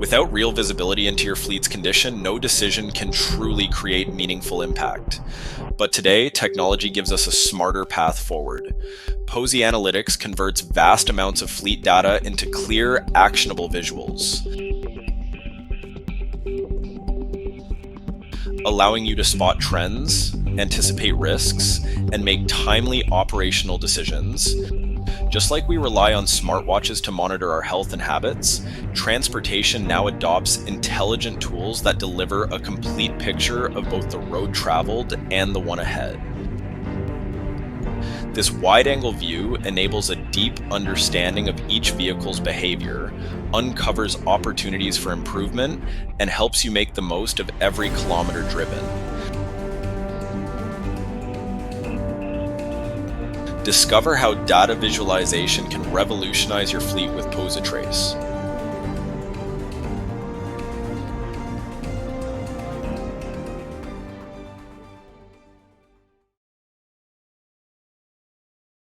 Without real visibility into your fleet's condition, no decision can truly create meaningful impact. But today, technology gives us a smarter path forward. PosiAnalytics converts vast amounts of fleet data into clear, actionable visuals, allowing you to spot trends, anticipate risks, and make timely operational decisions. Just like we rely on smartwatches to monitor our health and habits, transportation now adopts intelligent tools that deliver a complete picture of both the road traveled and the one ahead. This wide-angle view enables a deep understanding of each vehicle's behavior, uncovers opportunities for improvement, and helps you make the most of every kilometer driven. Discover how data visualization can revolutionize your fleet with PosiTrace.